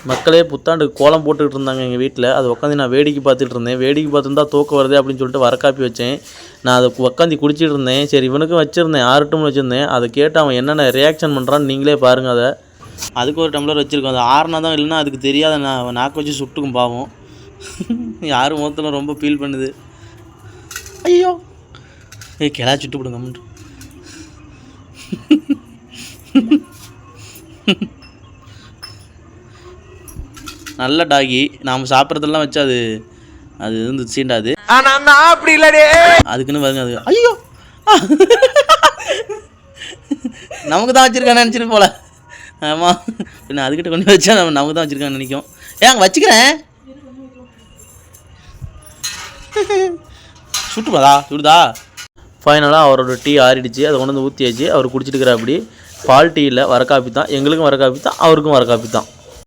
மக்களே புத்தாண்டு கோலம் போட்டுக்கிட்டு இருந்தாங்க எங்கள் வீட்டில். அது உட்காந்து நான் வேடிக்கை பார்த்துட்டு இருந்தேன். வேடிக்கை பார்த்துருந்தா தூக்கம் வருது அப்படின்னு சொல்லிட்டு வர காப்பி வச்சேன். நான் அதை உட்காந்து குடிச்சிட்டு இருந்தேன். சரி இவனுக்கும் வச்சுருந்தேன், 6 டம்ளர் வச்சுருந்தேன். அதை கேட்டு அவன் என்னென்ன ரியாக்ஷன் பண்ணுறான்னு நீங்களே பாருங்கள். அதை அதுக்கு ஒரு டம்ளர் வச்சுருக்கோம். அது 6 தான், இல்லைன்னா அதுக்கு தெரியாத நான் நாக்கு வச்சு சுட்டுக்கும் பாவம். யாரும் மொத்தத்தில் ரொம்ப ஃபீல் பண்ணுது. ஐயோ கிளா சுட்டு விடுங்க. நல்ல டாகி, நாம் சாப்பிட்றதெல்லாம் வச்சு அது அது வந்து சீண்டாது. அப்படி இல்லடே அதுக்குன்னு பாருங்க. அது ஐயோ நமக்கு தான் வச்சுருக்கான்னு நினச்சிட்டு போல. ஆமாம், பின்ன அதுக்கிட்ட கொண்டு வச்சா நமக்கு தான் வச்சுருக்கான்னு நினைக்கும். அங்கே வச்சுக்கிறேன். சுடுதா. ஃபைனலாக அவரோட டீ ஆறிடுச்சு. அதை கொண்டு வந்து ஊற்றியாச்சு. அவர் குடிச்சிட்டு இருக்கிற அப்படி பால் டீ இல்லை, வர காப்பி தான். எங்களுக்கும் வர காப்பி தான், அவருக்கும் வர காப்பி தான்.